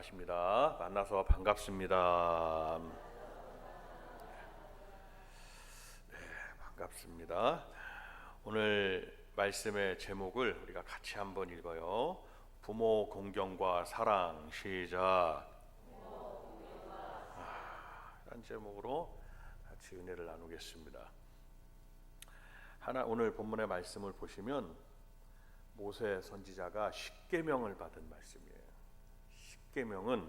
안녕하십니다. 만나서 반갑습니다. 네, 반갑습니다. 오늘 말씀의 제목을 우리가 같이 한번 읽어요. 부모 공경과 사랑. 시작. 이런 제목으로 같이 은혜를 나누겠습니다. 오늘 본문의 말씀을 보시면 모세 선지자가 십계명을 받은 말씀이에요. 십계명은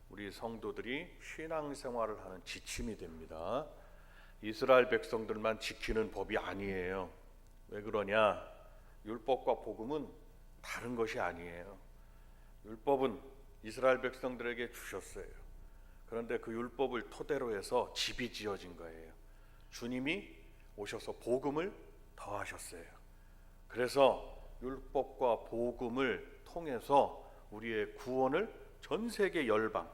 우리 성도들이 신앙생활을 하는 지침이 됩니다. 이스라엘 백성들만 지키는 법이 아니에요. 왜 그러냐? 율법과 복음은 다른 것이 아니에요. 율법은 이스라엘 백성들에게 주셨어요. 그런데 그 율법을 토대로 해서 집이 지어진 거예요. 주님이 오셔서 복음을 더하셨어요. 그래서 율법과 복음을 통해서 우리의 구원을 전 세계 열방,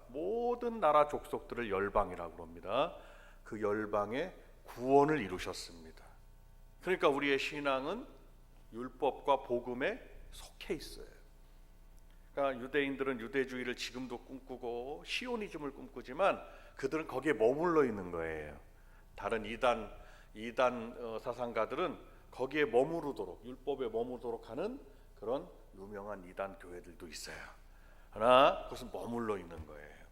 모든 나라 족속들을 열방이라고 합니다. 그 열방의 구원을 이루셨습니다. 그러니까 우리의 신앙은 율법과 복음에 속해 있어요. 그러니까 유대인들은 유대주의를 지금도 꿈꾸고 시오니즘을 꿈꾸지만 그들은 거기에 머물러 있는 거예요. 다른 이단 사상가들은 거기에 머무르도록, 율법에 머무르도록 하는 그런 유명한 이단 교회들도 있어요. 그러나 그것은 머물러 있는 거예요.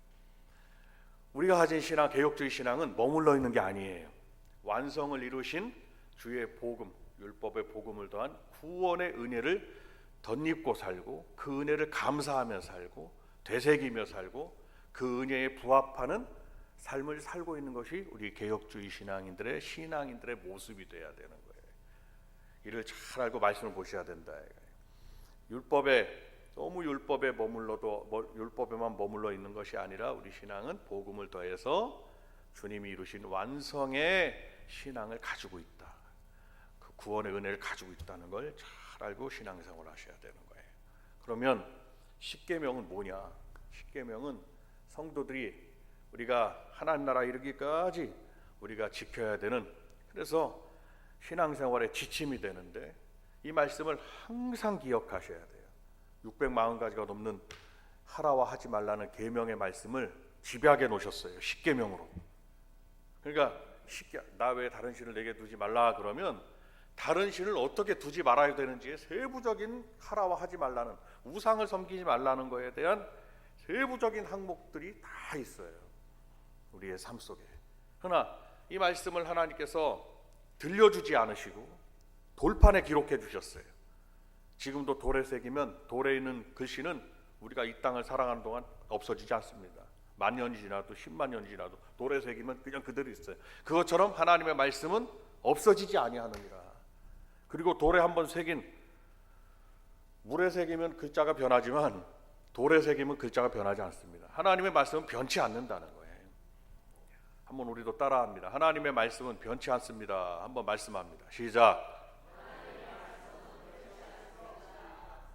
우리가 가진 신앙, 개혁주의 신앙은 머물러 있는 게 아니에요. 완성을 이루신 주의 복음, 율법의 복음을 더한 구원의 은혜를 덧입고 살고, 그 은혜를 감사하며 살고, 되새기며 살고, 그 은혜에 부합하는 삶을 살고 있는 것이 우리 개혁주의 신앙인들의 모습이 돼야 되는 거예요. 이를 잘 알고 말씀을 보셔야 된다. 너무 율법에만 머물러 있는 것이 아니라 우리 신앙은 복음을 더해서 주님이 이루신 완성의 신앙을 가지고 있다. 그 구원의 은혜를 가지고 있다는 걸 잘 알고 신앙생활을 하셔야 되는 거예요. 그러면 십계명은 뭐냐? 십계명은 성도들이 우리가 하나님 나라 이르기까지 우리가 지켜야 되는, 그래서 신앙생활의 지침이 되는데, 이 말씀을 항상 기억하셔야 돼요. 640가지가 넘는 하라와 하지 말라는 계명의 말씀을 집약해 놓으셨어요. 십계명으로. 그러니까 나 외에 다른 신을 내게 두지 말라 그러면 다른 신을 어떻게 두지 말아야 되는지의 세부적인 하라와 하지 말라는, 우상을 섬기지 말라는 것에 대한 세부적인 항목들이 다 있어요. 우리의 삶 속에. 그러나 이 말씀을 하나님께서 들려주지 않으시고 돌판에 기록해 주셨어요. 지금도 돌에 새기면 돌에 있는 글씨는 우리가 이 땅을 살아가는 동안 없어지지 않습니다. 만 년이 지나도 10만 년이 지나도 돌에 새기면 그냥 그대로 있어요. 그것처럼 하나님의 말씀은 없어지지 아니하느니라. 그리고 돌에 한번 새긴, 물에 새기면 글자가 변하지만 돌에 새기면 글자가 변하지 않습니다. 하나님의 말씀은 변치 않는다는 거예요. 한번 우리도 따라합니다. 하나님의 말씀은 변치 않습니다. 한번 말씀합니다. 시작.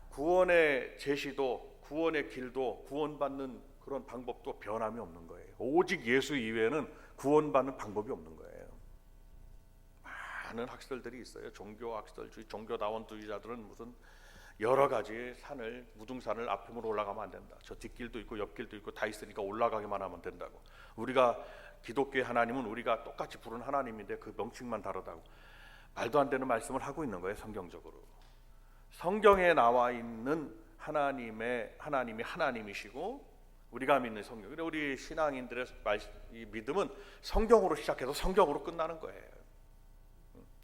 구원의 제시도, 구원의 길도, 구원받는 그런 방법도 변함이 없는 거예요. 오직 예수 이외에는 구원받는 방법이 없는 거예요. 많은 학설들이 있어요. 종교학설주의, 종교다원주의자들은 무슨 여러 가지 무등산을 앞으로 올라가면 안 된다. 저 뒷길도 있고 옆길도 있고 다 있으니까 올라가기만 하면 된다고. 우리가 기독교의 하나님은 우리가 똑같이 부른 하나님인데 그 명칭만 다르다고. 말도 안 되는 말씀을 하고 있는 거예요. 성경적으로. 성경에 나와 있는 하나님이 하나님이시고 우리가 믿는 성경. 그래, 우리 신앙인들의 이 믿음은 성경으로 시작해서 성경으로 끝나는 거예요.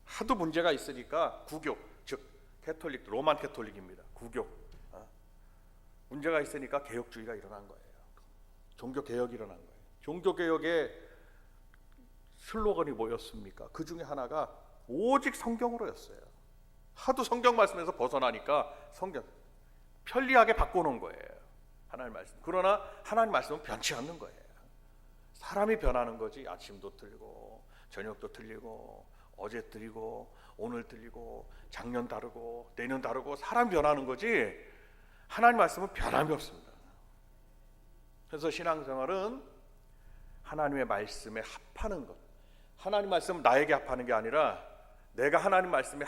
하도 문제가 있으니까 구교, 즉 캐톨릭, 로만 캐톨릭입니다. 구교. 문제가 있으니까 개혁주의가 일어난 거예요. 종교 개혁이 일어난 거예요. 종교 개혁의 슬로건이 뭐였습니까? 그 중에 하나가 오직 성경으로였어요. 하도 성경 말씀에서 벗어나니까 성경 편리하게 바꿔놓은 거예요. 하나님 말씀. 그러나 하나님 말씀은 변치 않는 거예요. 사람이 변하는 거지. 아침도 틀리고 저녁도 틀리고 어제 틀리고 오늘 틀리고 작년 다르고 내년 다르고 사람 변하는 거지 하나님 말씀은 변함이 없습니다. 그래서 신앙생활은 하나님의 말씀에 합하는 것. 하나님 말씀은 나에게 합하는 게 아니라 내가 하나님 말씀에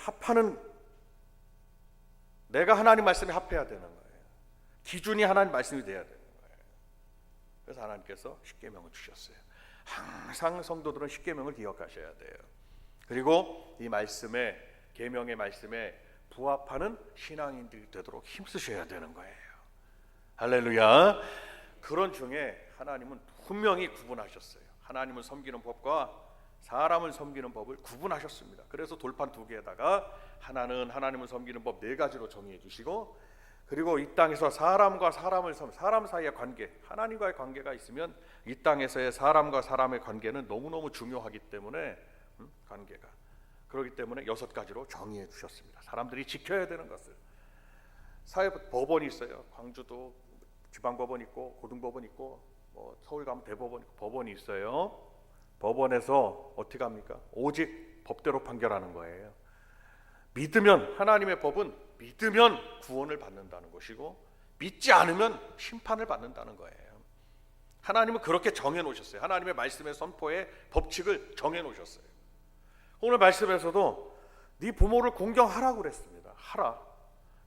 합해야 되는 거예요. 기준이 하나님 말씀이 돼야 되는 거예요. 그래서 하나님께서 십계명을 주셨어요. 항상 성도들은 십계명을 기억하셔야 돼요. 그리고 이 말씀에, 계명의 말씀에 부합하는 신앙인들이 되도록 힘쓰셔야 되는 거예요. 할렐루야. 그런 중에 하나님은 분명히 구분하셨어요. 하나님을 섬기는 법과 사람을 섬기는 법을 구분하셨습니다. 그래서 돌판 2개에다가 하나는 하나님을 섬기는 법 4가지로 정의해 주시고, 그리고 이 땅에서 사람과 사람 사이의 관계, 하나님과의 관계가 있으면 이 땅에서의 사람과 사람의 관계는 너무너무 중요하기 때문에 관계가, 그렇기 때문에 6가지로 정의해 주셨습니다. 사람들이 지켜야 되는 것을. 사회 법원이 있어요. 광주도 지방법원 있고 고등법원 있고 서울 가면 대법원 있고 법원이 있어요. 법원에서 어떻게 합니까? 오직 법대로 판결하는 거예요. 믿으면, 하나님의 법은 믿으면 구원을 받는다는 것이고 믿지 않으면 심판을 받는다는 거예요. 하나님은 그렇게 정해 놓으셨어요. 하나님의 말씀의 선포의 법칙을 정해 놓으셨어요. 오늘 말씀에서도 네 부모를 공경하라고 그랬습니다. 하라.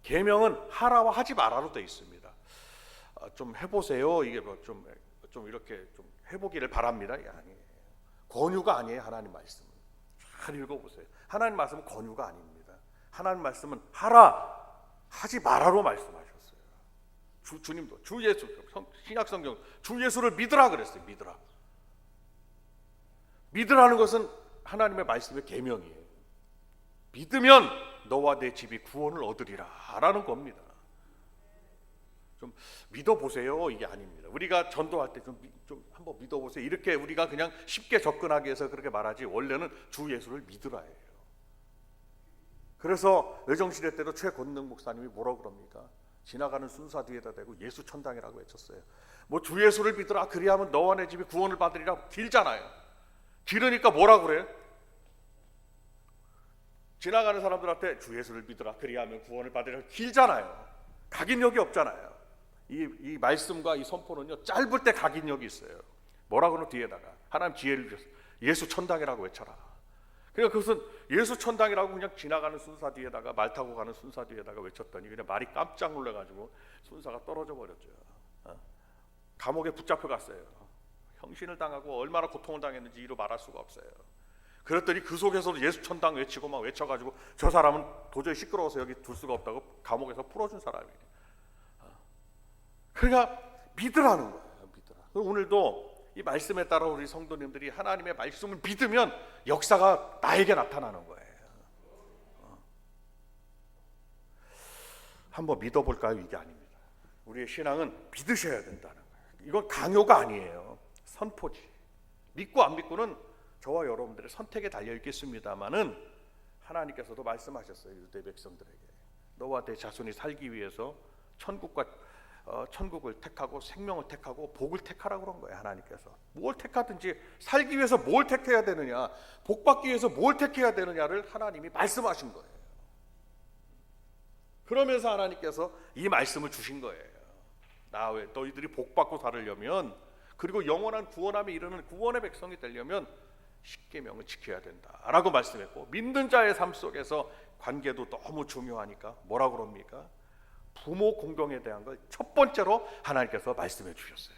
계명은 하라와 하지 마라로 되어 있습니다. 좀 해보세요. 이게 좀 이렇게 좀 해보기를 바랍니다. 이게 아니에요. 권유가 아니에요. 하나님 말씀은. 잘 읽어보세요. 하나님 말씀은 권유가 아닙니다. 하나님 말씀은 하라, 하지 마라로 말씀하셨어요. 주님도 주 예수, 신약성경 주 예수를 믿으라 그랬어요. 믿으라는 것은 하나님의 말씀의 계명이에요. 믿으면 너와 내 집이 구원을 얻으리라 라는 겁니다. 좀 믿어보세요 이게 아닙니다. 우리가 전도할 때 좀 한번 믿어보세요 이렇게 우리가 그냥 쉽게 접근하기 위해서 그렇게 말하지, 원래는 주 예수를 믿으라예요. 그래서 의정시대 때도 최권능 목사님이 뭐라고 그럽니까? 지나가는 순사 뒤에다 대고 예수 천당이라고 외쳤어요. 뭐 주 예수를 믿으라 그리하면 너와 내 집이 구원을 받으리라 길잖아요. 길으니까 뭐라고 그래요? 지나가는 사람들한테 주 예수를 믿으라 그리하면 구원을 받으리라 길잖아요. 각인력이 없잖아요. 이 말씀과 이 선포는요, 짧을 때 각인력이 있어요. 뭐라고는 뒤에다가 하나님 지혜를 주셨어요. 예수 천당이라고 외쳐라. 그러니까 그것은 예수 천당이라고 그냥 지나가는 순사 뒤에다가, 말 타고 가는 순사 뒤에다가 외쳤더니 그냥 말이 깜짝 놀라가지고 순사가 떨어져 버렸죠. 감옥에 붙잡혀 갔어요. 형신을 당하고 얼마나 고통을 당했는지 이루 말할 수가 없어요. 그랬더니 그 속에서도 예수 천당 외치고 막 외쳐가지고 저 사람은 도저히 시끄러워서 여기 둘 수가 없다고 감옥에서 풀어준 사람이에요. 그러니까 믿으라는 거예요. 믿으라. 오늘도 이 말씀에 따라 우리 성도님들이 하나님의 말씀을 믿으면 역사가 나에게 나타나는 거예요. 한번 믿어볼까요? 이게 아닙니다. 우리의 신앙은 믿으셔야 된다는 거예요. 이건 강요가 아니에요. 선포지. 믿고 안 믿고는 저와 여러분들의 선택에 달려 있겠습니다만은 하나님께서도 말씀하셨어요. 유대 백성들에게 너와 내 자손이 살기 위해서 천국을 택하고 생명을 택하고 복을 택하라고 그런 거예요. 하나님께서 뭘 택하든지 살기 위해서 뭘 택해야 되느냐, 복 받기 위해서 뭘 택해야 되느냐를 하나님이 말씀하신 거예요. 그러면서 하나님께서 이 말씀을 주신 거예요. 나 왜 너희들이 복 받고 살으려면, 그리고 영원한 구원함에 이르는 구원의 백성이 되려면 십계명을 지켜야 된다라고 말씀했고, 믿는 자의 삶 속에서 관계도 너무 중요하니까 뭐라고 그럽니까? 부모 공경에 대한 걸 첫 번째로 하나님께서 말씀해 주셨어요.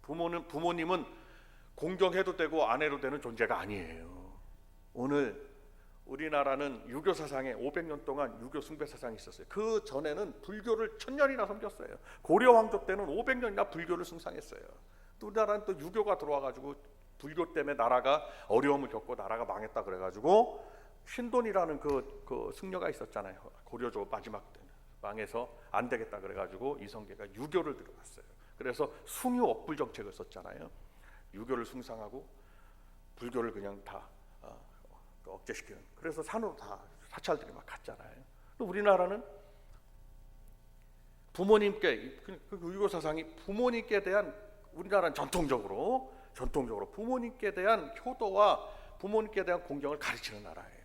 부모님은 공경해도 되고 안 해도 되는 존재가 아니에요. 오늘 우리나라는 유교 사상에 500년 동안 유교 숭배 사상이 있었어요. 그 전에는 불교를 1000년이나 섬겼어요. 고려 왕조 때는 500년이나 불교를 숭상했어요. 또 우리나라는 또 유교가 들어와가지고 불교 때문에 나라가 어려움을 겪고 나라가 망했다 그래가지고 신돈이라는 그 승려가 있었잖아요. 고려조 마지막 때는 망해서 안 되겠다 그래가지고 이성계가 유교를 들어갔어요. 그래서 숭유 억불 정책을 썼잖아요. 유교를 숭상하고 불교를 그냥 다 억제시키는. 그래서 산으로 다 사찰들이 막 갔잖아요. 또 우리나라는 부모님께, 그 유교 사상이 부모님께 대한, 우리나라는 전통적으로 부모님께 대한 효도와 부모님께 대한 공경을 가르치는 나라예요.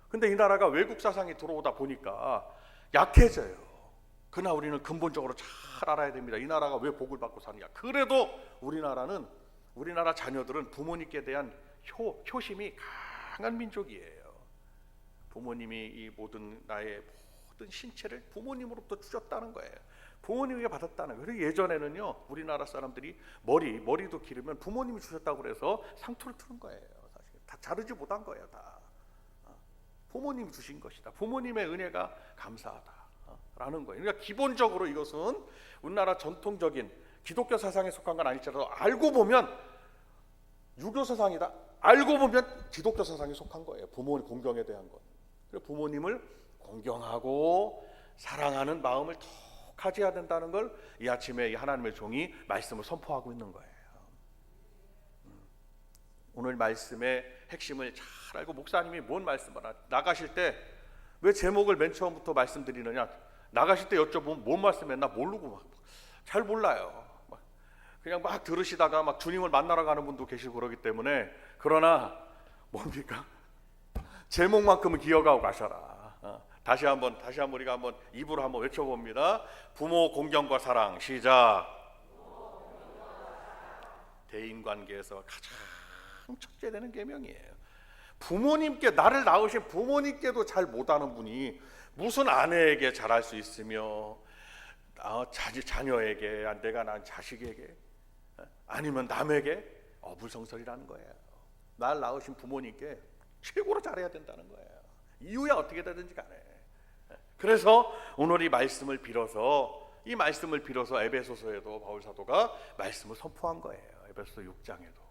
근데 이 나라가 외국 사상이 들어오다 보니까 약해져요. 그러나 우리는 근본적으로 잘 알아야 됩니다. 이 나라가 왜 복을 받고 사느냐. 그래도 우리나라 자녀들은 부모님께 대한 효심이 강한 민족이에요. 부모님이 이 나의 모든 신체를 부모님으로부터 주셨다는 거예요. 부모님이 받았다는 거예요. 그리고 예전에는요, 우리나라 사람들이 머리도 기르면 부모님이 주셨다고 그래서 상투를 트는 거예요. 사실 다 자르지 못한 거예요. 다 부모님이 주신 것이다. 부모님의 은혜가 감사하다라는 거예요. 그러니까 기본적으로 이것은 우리나라 전통적인 기독교 사상에 속한 건 아닐지라도 알고 보면 유교 사상이다. 알고 보면 기독교 사상에 속한 거예요. 부모님 공경에 대한 것. 그래서 부모님을 공경하고 사랑하는 마음을 더 가져야 된다는 걸 이 아침에 이 하나님의 종이 말씀을 선포하고 있는 거예요. 오늘 말씀의 핵심을 잘 알고 목사님이 뭔 말씀을 나가실 때 왜 제목을 맨 처음부터 말씀드리느냐, 나가실 때 여쭤보면 뭔 말씀했나 모르고 잘 몰라요. 그냥 막 들으시다가 막 주님을 만나러 가는 분도 계시고 그러기 때문에, 그러나 뭡니까? 제목만큼은 기억하고 가셔라. 다시 한번 우리가 한번 입으로 한번 외쳐봅니다. 부모 공경과 사랑. 시작. 대인관계에서 가장 첫째 되는 계명이에요. 부모님께, 나를 낳으신 부모님께도 잘 못하는 분이 무슨 아내에게 잘할 수 있으며 자녀에게, 내가 낳은 자식에게, 아니면 남에게 어불성설이라는 거예요. 날 낳으신 부모님께 최고로 잘해야 된다는 거예요. 이유야 어떻게 되든지 간에. 그래서 오늘 이 말씀을 빌어서 에베소서에도 바울 사도가 말씀을 선포한 거예요. 에베소서 6장에도.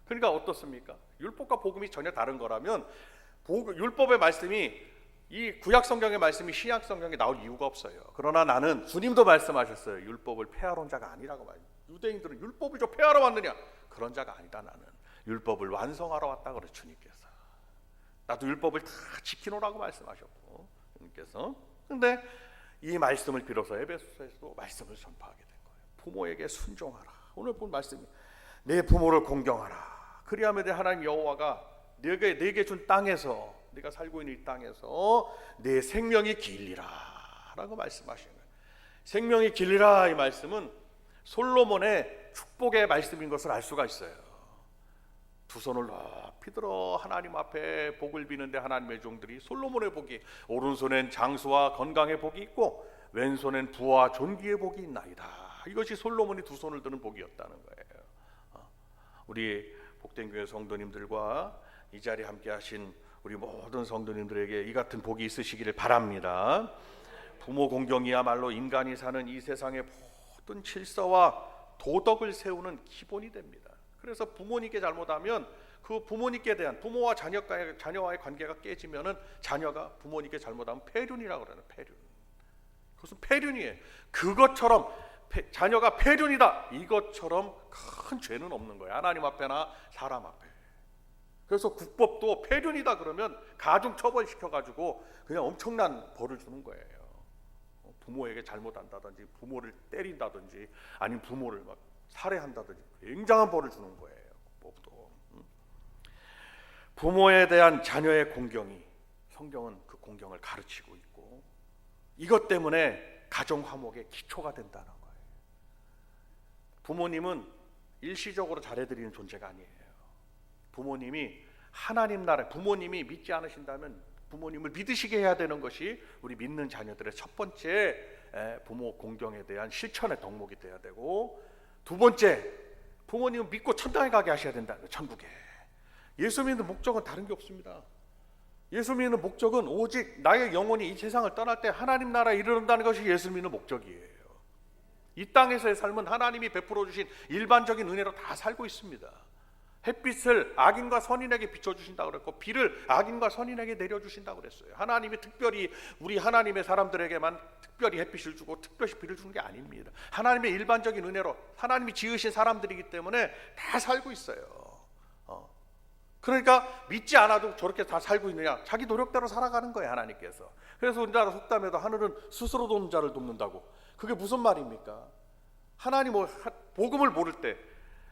그러니까 어떻습니까? 율법과 복음이 전혀 다른 거라면 율법의 말씀이, 이 구약 성경의 말씀이 신약 성경에 나올 이유가 없어요. 그러나 나는, 주님도 말씀하셨어요. 율법을 폐하러 온 자가 아니라고 말해요. 유대인들은 율법을 좀 폐하러 왔느냐? 그런 자가 아니다. 나는 율법을 완성하러 왔다 그래 주님께서. 나도 율법을 다 지키노라고 말씀하셨고 주님께서. 근데 이 말씀을 빌어서 에베소서에서도 말씀을 선포하게 된 거예요. 부모에게 순종하라. 오늘 본 말씀이 내 부모를 공경하라. 그리하면 내 하나님 여호와가 내게 준 땅에서, 네가 살고 있는 이 땅에서 내 생명이 길리라 라고 말씀하시는 거예요. 생명이 길리라, 이 말씀은 솔로몬의 축복의 말씀인 것을 알 수가 있어요. 두 손을 높이 들어 하나님 앞에 복을 비는데 하나님의 종들이 솔로몬의 복이, 오른손엔 장수와 건강의 복이 있고 왼손엔 부와 존귀의 복이 있나이다. 이것이 솔로몬이 두 손을 드는 복이었다는 거예요. 우리 복된 교회 성도님들과 이 자리에 함께 하신 우리 모든 성도님들에게 이 같은 복이 있으시기를 바랍니다. 부모 공경이야말로 인간이 사는 이 세상의 모든 질서와 도덕을 세우는 기본이 됩니다. 그래서 부모님께 잘못하면 그 부모님께 대한, 부모와 자녀와의 관계가 깨지면은 자녀가 부모님께 잘못하면 폐륜이라고 그러는, 폐륜. 그것은 폐륜이에요. 그것처럼 자녀가 폐륜이다, 이것처럼 큰 죄는 없는 거예요. 하나님 앞에나 사람 앞에. 그래서 국법도 폐륜이다 그러면 가중 처벌시켜가지고 그냥 엄청난 벌을 주는 거예요. 부모에게 잘못한다든지, 부모를 때린다든지, 아니면 부모를 막 살해한다든지 굉장한 벌을 주는 거예요. 국법도. 부모에 대한 자녀의 공경이, 성경은 그 공경을 가르치고 있고, 이것 때문에 가정 화목의 기초가 된다는 거예요. 부모님은 일시적으로 잘해드리는 존재가 아니에요. 부모님이 하나님 나라, 부모님이 믿지 않으신다면 부모님을 믿으시게 해야 되는 것이 우리 믿는 자녀들의 첫 번째 부모 공경에 대한 실천의 덕목이 돼야 되고, 두 번째, 부모님은 믿고 천당에 가게 하셔야 된다. 천국에. 예수 믿는 목적은 다른 게 없습니다. 예수 믿는 목적은 오직 나의 영혼이 이 세상을 떠날 때 하나님 나라에 이르는다는 것이 예수 믿는 목적이에요. 이 땅에서의 삶은 하나님이 베풀어 주신 일반적인 은혜로 다 살고 있습니다. 햇빛을 악인과 선인에게 비춰주신다고 그랬고, 비를 악인과 선인에게 내려주신다고 그랬어요. 하나님이 특별히 우리 하나님의 사람들에게만 특별히 햇빛을 주고 특별히 비를 주는 게 아닙니다. 하나님의 일반적인 은혜로 하나님이 지으신 사람들이기 때문에 다 살고 있어요. 그러니까 믿지 않아도 저렇게 다 살고 있느냐? 자기 노력대로 살아가는 거예요, 하나님께서. 그래서 우리나라 속담에도 하늘은 스스로 돕는 자를 돕는다고. 그게 무슨 말입니까? 하나님 복음을 모를 때,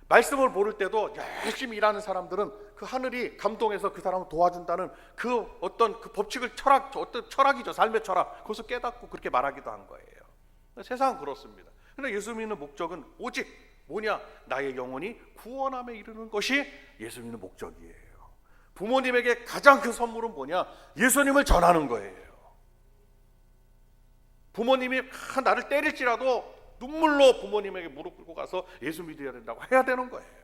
말씀을 모를 때도 열심히 일하는 사람들은 그 하늘이 감동해서 그 사람을 도와준다는 그 어떤 그 법칙을, 어떤 철학이죠. 삶의 철학. 그것을 깨닫고 그렇게 말하기도 한 거예요. 세상은 그렇습니다. 그런데 예수 믿는 목적은 오직 뭐냐? 나의 영혼이 구원함에 이르는 것이 예수 믿는 목적이에요. 부모님에게 가장 큰 선물은 뭐냐? 예수님을 전하는 거예요. 부모님이 나를 때릴지라도 눈물로 부모님에게 무릎 꿇고 가서 예수 믿어야 된다고 해야 되는 거예요.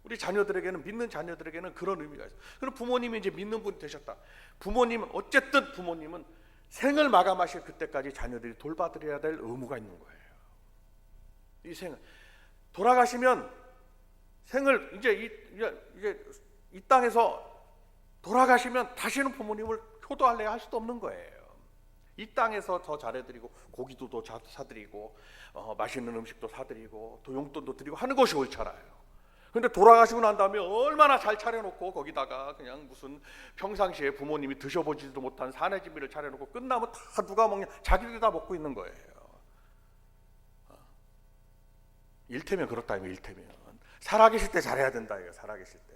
우리 자녀들에게는, 믿는 자녀들에게는 그런 의미가 있어요. 그럼 부모님이 이제 믿는 분이 되셨다. 부모님은 어쨌든 부모님은 생을 마감하실 그때까지 자녀들이 돌봐드려야 될 의무가 있는 거예요. 이 생을 돌아가시면 생을 이제 이 땅에서 돌아가시면 다시는 부모님을 효도할래야 할 수도 없는 거예요. 이 땅에서 더 잘해드리고 고기도 더 사드리고 맛있는 음식도 사드리고 또 용돈도 드리고 하는 것이 옳잖아요. 근데 돌아가시고 난 다음에 얼마나 잘 차려놓고 거기다가 그냥 무슨 평상시에 부모님이 드셔보지도 못한 사내지미를 차려놓고 끝나면 다 누가 먹냐? 자기들이 다 먹고 있는 거예요. 일테면 그렇다면 일테면 살아계실 때 잘해야 된다. 이거 살아계실 때.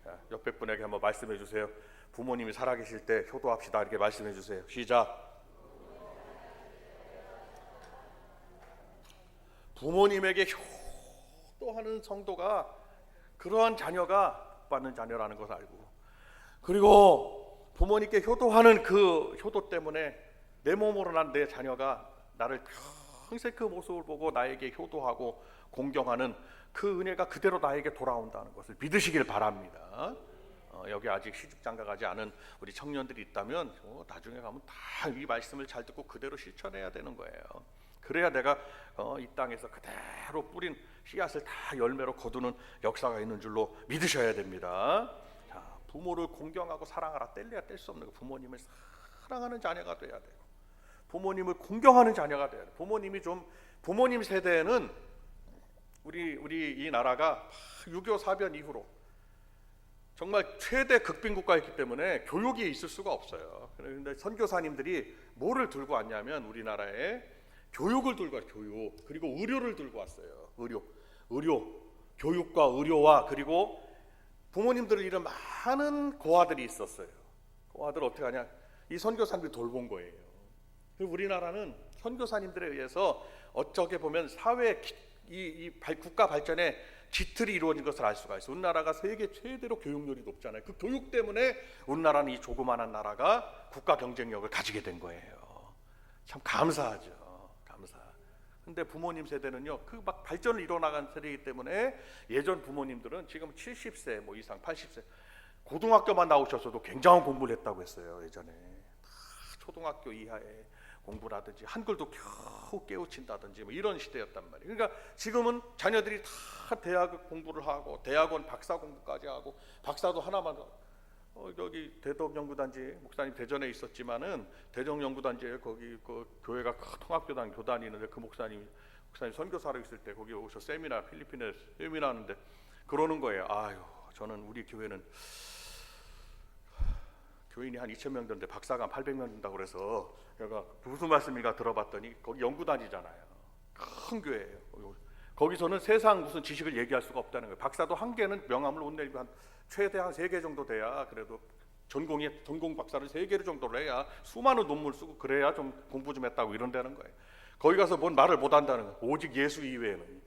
자, 옆에 분에게 한번 말씀해 주세요. 부모님이 살아계실 때 효도합시다. 이렇게 말씀해 주세요. 시작. 부모님에게 효도하는 성도가 그러한 자녀가 받는 자녀라는 것을 알고, 그리고 부모님께 효도하는 그 효도 때문에 내 몸으로 난 내 자녀가 나를 평생 그 모습을 보고 나에게 효도하고 공경하는 그 은혜가 그대로 나에게 돌아온다는 것을 믿으시길 바랍니다. 여기 아직 시집장가 가지 않은 우리 청년들이 있다면 나중에 가면 다 이 말씀을 잘 듣고 그대로 실천해야 되는 거예요. 그래야 내가 이 땅에서 그대로 뿌린 씨앗을 다 열매로 거두는 역사가 있는 줄로 믿으셔야 됩니다. 자, 부모를 공경하고 사랑하라. 뗄래야 뗄 수 없는 거. 부모님을 사랑하는 자녀가 돼야 되고 부모님을 공경하는 자녀가 돼야 돼요. 부모님 세대에는 우리 이 나라가 6.25 사변 이후로 정말 최대 극빈국가였기 때문에 교육이 있을 수가 없어요. 그런데 선교사님들이 뭐를 들고 왔냐면 우리나라에 교육을 들고 왔어요. 교육. 그리고 의료를 들고 왔어요. 의료. 교육과 의료와 그리고 부모님들을 잃은 많은 고아들이 있었어요. 고아들 어떻게 하냐? 이 선교사님들이 돌본 거예요. 우리나라는 선교사님들에 의해서 어떻게 보면 사회 국가 발전에 지틀이 이루어진 것을 알 수가 있어요. 우리나라가 세계 최대로 교육률이 높잖아요. 그 교육 때문에 우리나라는 이 조그마한 나라가 국가 경쟁력을 가지게 된 거예요. 참 감사하죠. 근데 부모님 세대는요, 그 막 발전을 이뤄나간 세대이기 때문에 예전 부모님들은 지금 70세 뭐 이상 80세 고등학교만 나오셨어도 굉장한 공부를 했다고 했어요. 예전에 다 초등학교 이하에 공부를 하든지 한글도 겨우 깨우친다든지 뭐 이런 시대였단 말이에요. 그러니까 지금은 자녀들이 다 대학 공부를 하고 대학원 박사 공부까지 하고 박사도 하나만 여기 대덕연구단지 목사님 대전에 있었지만은 대덕연구단지에 거기 그 교회가 큰 통합교단 교단이 있는데 그 목사님 선교사로 있을 때 거기 오셔 필리핀에 세미나 하는데 그러는 거예요. 아유, 저는 우리 교회는 교인이 한 2,000명 되는데 박사가 800명 된다고 그래서 제가 무슨 말씀인가 들어봤더니 거기 연구단이잖아요. 큰 교회예요. 거기서는 세상 무슨 지식을 얘기할 수가 없다는 거예요. 박사도 한 개는 명함을 못 내고 최대 한 3개 정도 돼야 그래도 전공 박사를 3개 정도로 해야 수많은 논문 쓰고 그래야 좀 공부 좀 했다고 이런다는 거예요. 거기 가서 뭔 말을 못 한다는 거예요. 오직 예수 이외에는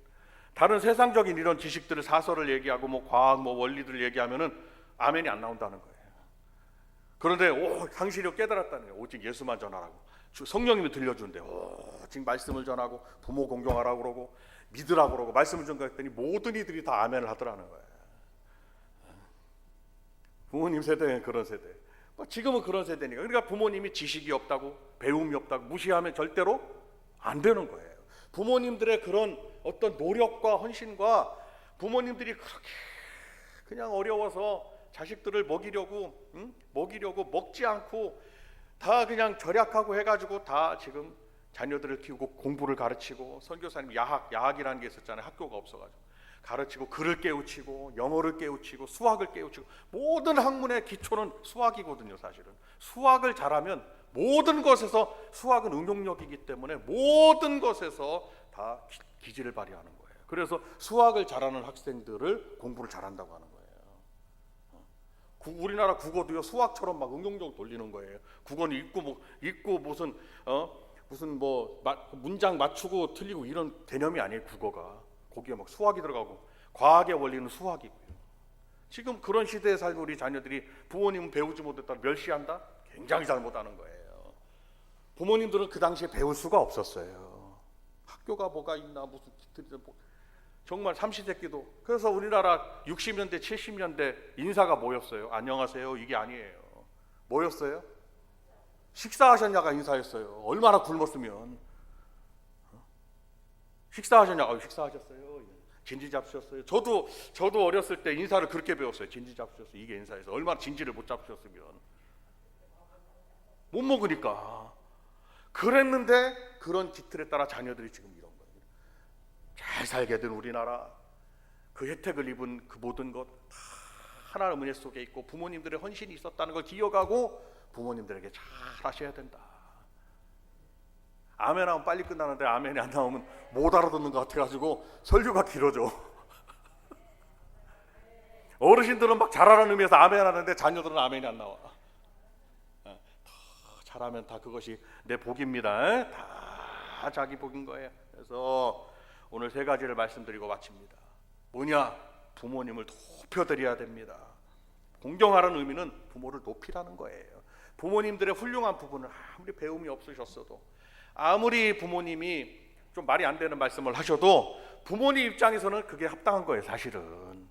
다른 세상적인 이런 지식들을 사설을 얘기하고 뭐 과학 뭐 원리들을 얘기하면은 아멘이 안 나온다는 거예요. 그런데 당신이 깨달았다는 거예요. 오직 예수만 전하라고 성령님이 들려준대. 지금 말씀을 전하고 부모 공경하라고 그러고 믿으라고 그러고 말씀을 전했더니 모든 이들이 다 아멘을 하더라는 거예요. 부모님 세대는 그런 세대. 지금은 그런 세대니까. 그러니까 부모님이 지식이 없다고 배움이 없다고 무시하면 절대로 안 되는 거예요. 부모님들의 그런 어떤 노력과 헌신과 부모님들이 그렇게 그냥 어려워서 자식들을 먹이려고 먹지 않고 다 그냥 절약하고 해가지고 다 지금 자녀들을 키우고 공부를 가르치고 선교사님 야학이라는 게 있었잖아요. 학교가 없어가지고 가르치고 글을 깨우치고 영어를 깨우치고 수학을 깨우치고 모든 학문의 기초는 수학이거든요. 사실은 수학을 잘하면 모든 것에서 수학은 응용력이기 때문에 모든 것에서 다 기질을 발휘하는 거예요. 그래서 수학을 잘하는 학생들을 공부를 잘한다고 하는 거예요. 우리나라 국어도요 수학처럼 막 응용력 돌리는 거예요. 국어는 읽고 무슨 문장 맞추고 틀리고 이런 개념이 아니에요. 국어가 거기에 막 수학이 들어가고 과학의 원리는 수학이고요. 지금 그런 시대에 살고 우리 자녀들이 부모님은 배우지 못했다고 멸시한다? 굉장히 잘못하는 거예요. 부모님들은 그 당시에 배울 수가 없었어요. 학교가 뭐가 있나, 무슨 기틀이 정말 삼시세끼도. 그래서 우리나라 60년대 70년대 인사가 뭐였어요? 안녕하세요, 이게 아니에요. 뭐였어요? 식사하셨냐가 인사였어요. 얼마나 굶었으면. 식사하셨냐? 식사하셨어요. 진지 잡수셨어요. 저도 어렸을 때 인사를 그렇게 배웠어요. 진지 잡수셨어요. 이게 인사에서 얼마나 진지를 못 잡수셨으면 못 먹으니까. 그랬는데 그런 기틀에 따라 자녀들이 지금 이런 거예요. 잘 살게 된 우리나라, 그 혜택을 입은 그 모든 것 다 하나님 은혜 속에 있고 부모님들의 헌신이 있었다는 걸 기억하고 부모님들에게 잘 하셔야 된다. 아멘 하면 빨리 끝나는데 아멘이 안 나오면 못 알아듣는 것 같아가지고 설교가 길어져. 어르신들은 막 잘하라는 의미에서 아멘 하는데 자녀들은 아멘이 안 나와. 더 잘하면 다 그것이 내 복입니다. 다 자기 복인 거예요. 그래서 오늘 세 가지를 말씀드리고 마칩니다. 뭐냐? 부모님을 높여드려야 됩니다. 공경하라는 의미는 부모를 높이라는 거예요. 부모님들의 훌륭한 부분을 아무리 배움이 없으셨어도, 아무리 부모님이 좀 말이 안 되는 말씀을 하셔도 부모님 입장에서는 그게 합당한 거예요. 사실은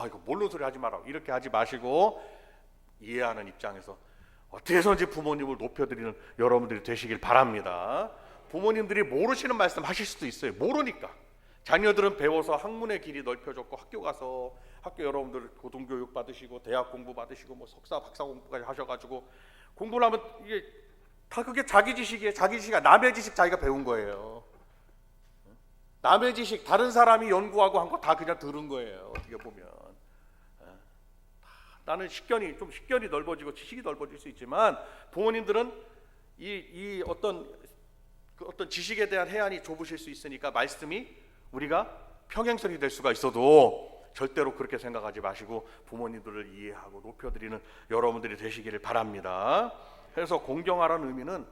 이거 몰로 소리 하지 마라 이렇게 하지 마시고, 이해하는 입장에서 어떻게 해서든지 부모님을 높여드리는 여러분들이 되시길 바랍니다. 부모님들이 모르시는 말씀 하실 수도 있어요. 모르니까. 자녀들은 배워서 학문의 길이 넓혀졌고, 학교 가서 학교 여러분들 고등교육 받으시고 대학 공부 받으시고 뭐 석사 박사 공부까지 하셔가지고 공부를 하면 이게 다 그게 자기 지식이에요. 자기 지식이 남의 지식 자기가 배운 거예요. 남의 지식 다른 사람이 연구하고 한 거 다 그냥 들은 거예요. 어떻게 보면 나는 식견이 넓어지고 지식이 넓어질 수 있지만, 부모님들은 이 어떤 지식에 대한 해안이 좁으실 수 있으니까 말씀이 우리가 평행선이 될 수가 있어도 절대로 그렇게 생각하지 마시고 부모님들을 이해하고 높여드리는 여러분들이 되시기를 바랍니다. 그래서 공경하라는 의미는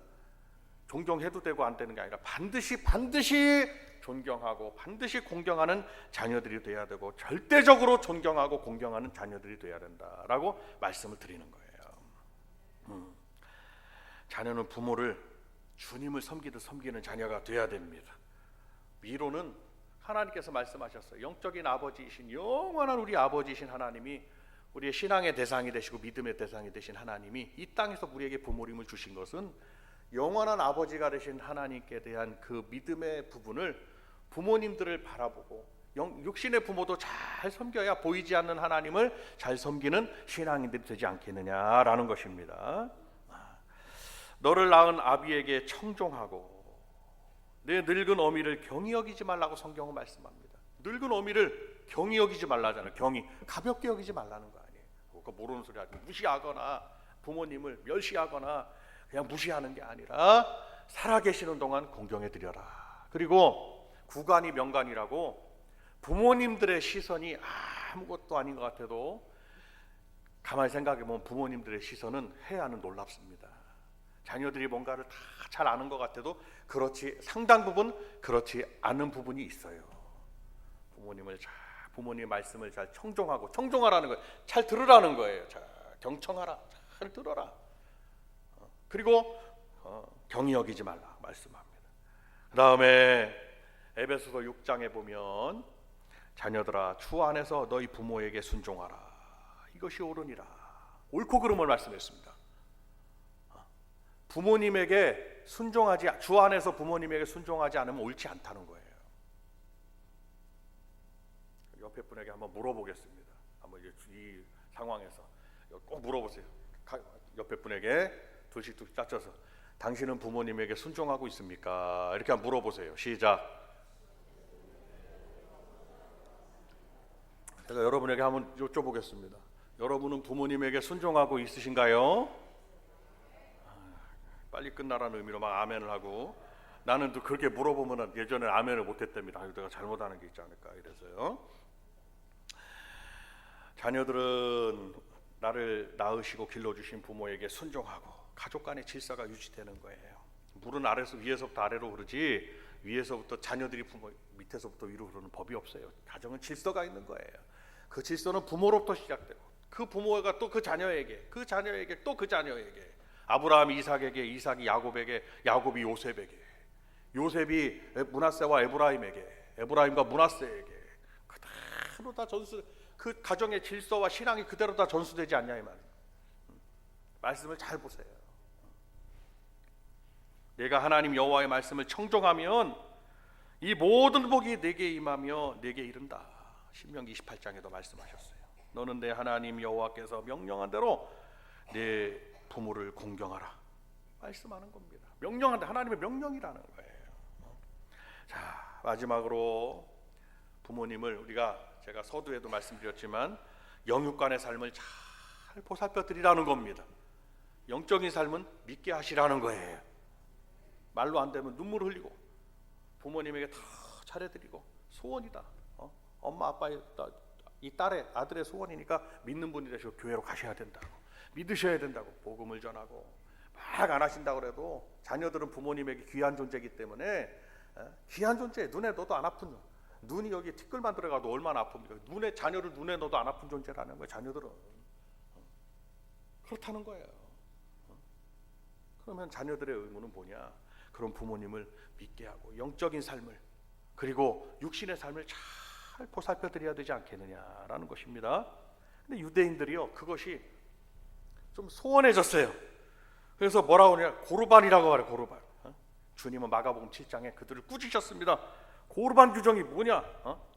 존경해도 되고 안 되는 게 아니라 반드시 존경하고 반드시 공경하는 자녀들이 돼야 되고, 절대적으로 존경하고 공경하는 자녀들이 돼야 된다라고 말씀을 드리는 거예요. 자녀는 부모를 주님을 섬기듯 섬기는 자녀가 돼야 됩니다. 위로는 하나님께서 말씀하셨어요. 영적인 아버지이신, 영원한 우리 아버지이신 하나님이 우리의 신앙의 대상이 되시고 믿음의 대상이 되신 하나님이 이 땅에서 우리에게 부모님을 주신 것은 영원한 아버지가 되신 하나님께 대한 그 믿음의 부분을 부모님들을 바라보고, 육신의 부모도 잘 섬겨야 보이지 않는 하나님을 잘 섬기는 신앙인들이 되지 않겠느냐라는 것입니다. 너를 낳은 아비에게 청종하고 내 늙은 어미를 경히 여기지 말라고 성경은 말씀합니다. 늙은 어미를 경히 여기지 말라잖아요. 경히 가볍게 여기지 말라는 거 아니에요. 그거 모르는 소리 하지, 무시하거나 부모님을 멸시하거나 그냥 무시하는 게 아니라 살아계시는 동안 공경해 드려라. 그리고 구간이 명간이라고 부모님들의 시선이 아무것도 아닌 것 같아도 가만히 생각해 보면 부모님들의 시선은 해야는 놀랍습니다. 자녀들이 뭔가를 다 잘 아는 것 같아도 상당 부분 그렇지 않은 부분이 있어요. 부모님 말씀을 잘 청종하라는 거예요. 잘 들으라는 거예요. 잘 경청하라, 잘 들어라. 그리고 경히 여기지 말라 말씀합니다. 그 다음에 에베소서 6장에 보면 자녀들아 주 안에서 너희 부모에게 순종하라. 이것이 옳으니라. 옳고 그름을 말씀했습니다. 부모님에게 주 안에서 부모님에게 순종하지 않으면 옳지 않다는 거예요. 옆에 분에게 한번 물어보겠습니다. 한번 이 상황에서 꼭 물어보세요. 옆에 분에게 둘씩 짜쳐서 당신은 부모님에게 순종하고 있습니까? 이렇게 한번 물어보세요. 시작. 제가 여러분에게 한번 여쭤보겠습니다. 여러분은 부모님에게 순종하고 있으신가요? 빨리 끝나라는 의미로 막 아멘을 하고, 나는 또 그렇게 물어보면 예전에 아멘을 못했답니다. 내가 잘못하는 게 있지 않을까 이래서요. 자녀들은 나를 낳으시고 길러주신 부모에게 순종하고 가족 간의 질서가 유지되는 거예요. 물은 위에서부터 아래로 흐르지 위에서부터 자녀들이 부모 밑에서부터 위로 흐르는 법이 없어요. 가정은 질서가 있는 거예요. 그 질서는 부모로부터 시작되고 그 부모가 또 그 자녀에게 또 그 자녀에게 아브라함이 이삭에게, 이삭이 야곱에게, 야곱이 요셉에게, 요셉이 므낫세와 에브라임에게, 에브라임과 므낫세에게 그대로 다 전수, 그 가정의 질서와 신앙이 그대로 다 전수되지 않냐 이 말이에요. 말씀을 잘 보세요. 내가 하나님 여호와의 말씀을 청종하면 이 모든 복이 내게 임하며 내게 이른다. 신명기 28장에도 말씀하셨어요. 너는 내 하나님 여호와께서 명령한 대로 내 부모를 공경하라 말씀하는 겁니다. 명령한데 하나님의 명령이라는 거예요. 자, 마지막으로 부모님을 제가 서두에도 말씀드렸지만 영육간의 삶을 잘 보살펴 드리라는 겁니다. 영적인 삶은 믿게 하시라는 거예요. 말로 안 되면 눈물 흘리고 부모님에게 다 차려드리고 소원이다. 엄마 아빠 이 딸의 아들의 소원이니까 믿는 분이 되시고 교회로 가셔야 된다고, 믿으셔야 된다고 복음을 전하고 막 안 하신다고 그래도 자녀들은 부모님에게 귀한 존재이기 때문에 귀한 존재, 눈에 넣어도 안 아픈, 눈이 여기 티끌만 들어가도 얼마나 아픕니까? 자녀를 눈에 넣어도 안 아픈 존재라는 거예요. 자녀들은 그렇다는 거예요. 그러면 자녀들의 의무는 뭐냐? 그런 부모님을 믿게 하고 영적인 삶을, 그리고 육신의 삶을 잘 보살펴 드려야 되지 않겠느냐라는 것입니다. 근데 유대인들이요, 그것이 좀 소원해졌어요. 그래서 뭐라고 하냐? 고르반이라고 말해요. 고르반. 주님은 마가복음 7장에 그들을 꾸짖으셨습니다. 고르반 규정이 뭐냐?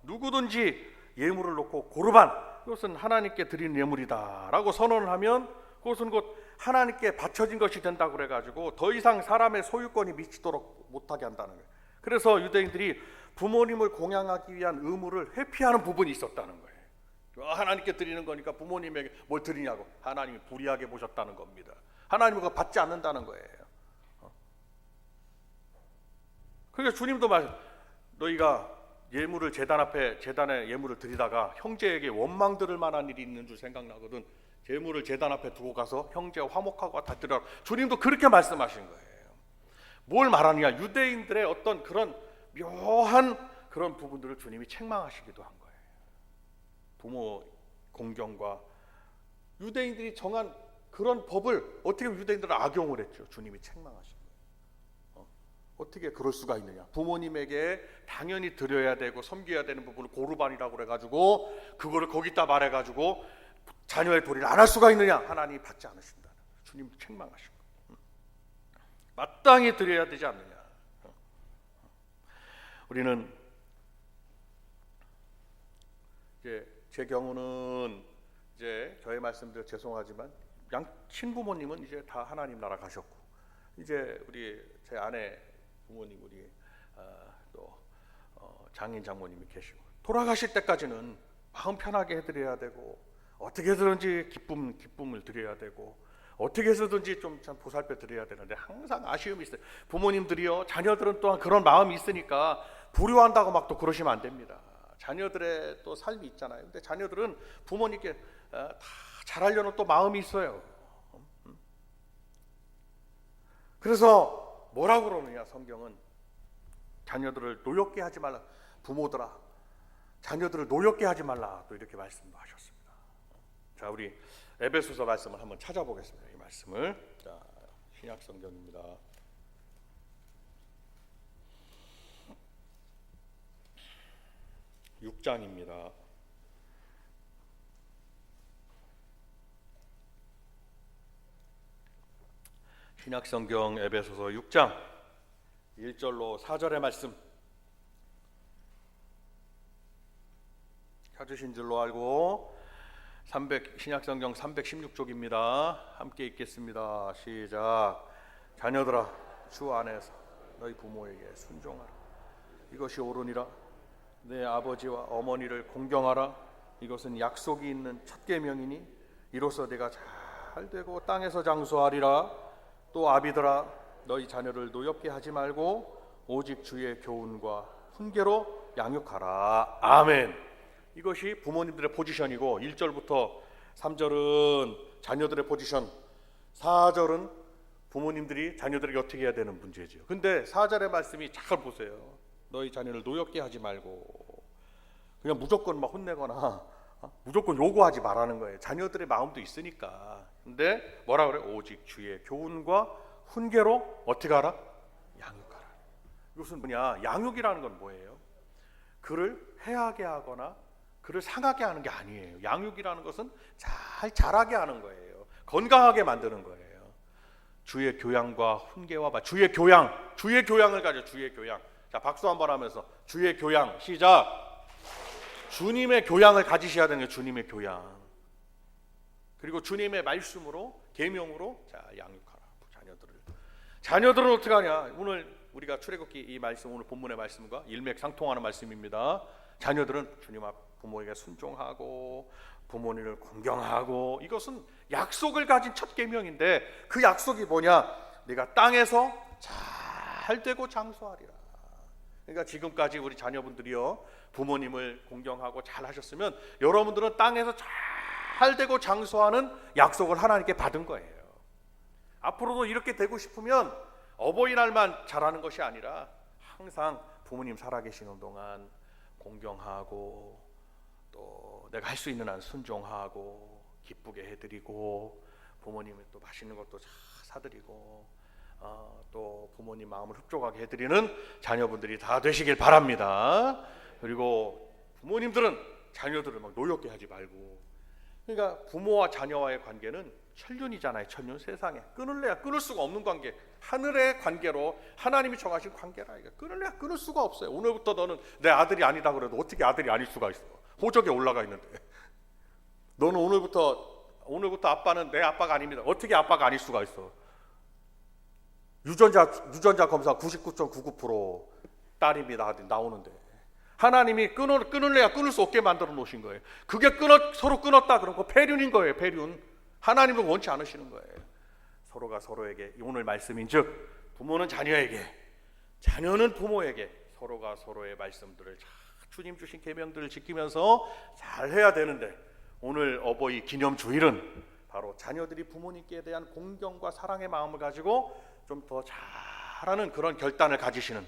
누구든지 예물을 놓고 고르반, 그것은 하나님께 드리는 예물이다라고 선언을 하면 그것은 곧 하나님께 바쳐진 것이 된다고 그래가지고 더 이상 사람의 소유권이 미치도록 못하게 한다는 거예요. 그래서 유대인들이 부모님을 공양하기 위한 의무를 회피하는 부분이 있었다는 거예요. 하나님께 드리는 거니까 부모님에게 뭘 드리냐고, 하나님이 불의하게 보셨다는 겁니다. 하나님은 그거 받지 않는다는 거예요. 그러니까 주님도 너희가 예물을 재단에 예물을 드리다가 형제에게 원망 들을 만한 일이 있는 줄 생각나거든 예물을 재단 앞에 두고 가서 형제와 화목하고 다 드려라. 주님도 그렇게 말씀하신 거예요. 뭘 말하느냐? 유대인들의 어떤 그런 묘한 그런 부분들을 주님이 책망하시기도 한 거예요. 부모 공경과 유대인들이 정한 그런 법을 어떻게 유대인들은 악용을 했죠. 주님이 책망하신 거예요. 어떻게 그럴 수가 있느냐? 부모님에게 당연히 드려야 되고 섬겨야 되는 부분을 고르반이라고 그래가지고 그거를 거기다 말해가지고 자녀의 도리를 안 할 수가 있느냐? 하나님이 받지 않으신다. 주님 책망하신 거예요. 마땅히 드려야 되지 않느냐? 우리는 이제 제 경우는 이제 저의 말씀드려 죄송하지만 친부모님은 이제 다 하나님 나라 가셨고 이제 제 아내 부모님 또 장인 장모님이 계시고 돌아가실 때까지는 마음 편하게 해드려야 되고 어떻게 해서든지 기쁨을 드려야 되고 어떻게 해서든지 좀 참 보살펴 드려야 되는데 항상 아쉬움이 있어요. 부모님들이요, 자녀들은 또한 그런 마음이 있으니까 불효한다고 막 또 그러시면 안 됩니다. 자녀들의 또 삶이 있잖아요. 근데 자녀들은 부모님께 다 잘하려는 또 마음이 있어요. 그래서 뭐라고 그러느냐? 성경은 자녀들을 노엽게 하지 말라. 부모들아, 자녀들을 노엽게 하지 말라. 또 이렇게 말씀하셨습니다. 자, 우리 에베소서 말씀을 한번 찾아보겠습니다. 이 말씀을. 자, 신약 성경입니다. (6장입니다) 신약성경 에베소서 6장 1절로 4절의 말씀 찾으신 줄로 알고 신약성경 316쪽입니다. 함께 읽겠습니다. 시작. 자녀들아, 주 안에서 너희 부모에게 순종하라. 이것이 옳으니라. 내 아버지와 어머니를 공경하라. 이것은 약속이 있는 첫 계명이니 이로써 내가 잘 되고 땅에서 장수하리라. 또 아비들아, 너희 자녀를 노엽게 하지 말고 오직 주의 교훈과 훈계로 양육하라. 아멘. 이것이 부모님들의 포지션이고 1절부터 3절은 자녀들의 포지션, 4절은 부모님들이 자녀들에게 어떻게 해야 되는 문제죠. 근데 4절의 말씀이 잘 보세요. 너희 자녀를 노엽게 하지 말고 그냥 무조건 막 혼내거나 무조건 요구하지 말라는 거예요. 자녀들의 마음도 있으니까 근데 뭐라 그래? 오직 주의 교훈과 훈계로 어떻게 하라? 양육하라. 이것은 뭐냐? 양육이라는 건 뭐예요? 그를 해하게 하거나 그를 상하게 하는 게 아니에요. 양육이라는 것은 잘 자라게 하는 거예요. 건강하게 만드는 거예요. 주의 교양과 훈계와 주의 교양을 가져. 주의 교양. 자, 박수 한번 하면서 주의 교양 시작. 주님의 교양을 가지셔야 되는 거예요. 주님의 교양. 그리고 주님의 말씀으로 계명으로 자 양육하라 자녀들은 어떻게 하냐? 오늘 우리가 출애굽기 이 말씀, 오늘 본문의 말씀과 일맥상통하는 말씀입니다. 자녀들은 주님 앞 부모에게 순종하고 부모님을 공경하고, 이것은 약속을 가진 첫 계명인데 그 약속이 뭐냐? 내가 땅에서 잘 되고 장수하리라. 그러니까 지금까지 우리 자녀분들이요 부모님을 공경하고 잘 하셨으면 여러분들은 땅에서 잘 되고 장수하는 약속을 하나님께 받은 거예요. 앞으로도 이렇게 되고 싶으면 어버이날만 잘하는 것이 아니라 항상 부모님 살아계시는 동안 공경하고 또 내가 할 수 있는 한 순종하고 기쁘게 해드리고 부모님을 또 맛있는 것도 잘 사드리고 또 부모님 마음을 흡족하게 해드리는 자녀분들이 다 되시길 바랍니다. 그리고 부모님들은 자녀들을 막 노엽게 하지 말고, 그러니까 부모와 자녀와의 관계는 천륜이잖아요. 천륜. 세상에 끊을래야 끊을 수가 없는 관계, 하늘의 관계로 하나님이 정하신 관계라. 끊을래야 끊을 수가 없어요. 오늘부터 너는 내 아들이 아니다 그래도 어떻게 아들이 아닐 수가 있어? 호적에 올라가 있는데. 너는 오늘부터 아빠는 내 아빠가 아닙니다. 어떻게 아빠가 아닐 수가 있어? 유전자 검사 99.99% 딸입니다 아들 나오는데 하나님이 끊을래야 끊을 수 없게 만들어 놓으신 거예요. 그게 서로 끊었다 그런 거 폐륜인 거예요. 폐륜. 하나님은 원치 않으시는 거예요. 서로가 서로에게, 오늘 말씀인즉 부모는 자녀에게, 자녀는 부모에게 서로가 서로의 말씀들을 주님 주신 계명들을 지키면서 잘 해야 되는데, 오늘 어버이 기념 주일은 바로 자녀들이 부모님께 대한 공경과 사랑의 마음을 가지고 좀 더 잘하는 그런 결단을 가지시는,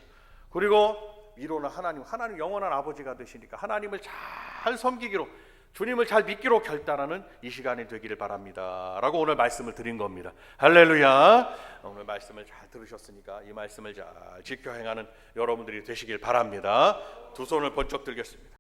그리고 위로는 하나님 영원한 아버지가 되시니까 하나님을 잘 섬기기로, 주님을 잘 믿기로 결단하는 이 시간이 되기를 바랍니다 라고 오늘 말씀을 드린 겁니다. 할렐루야. 오늘 말씀을 잘 들으셨으니까 이 말씀을 잘 지켜 행하는 여러분들이 되시길 바랍니다. 두 손을 번쩍 들겠습니다.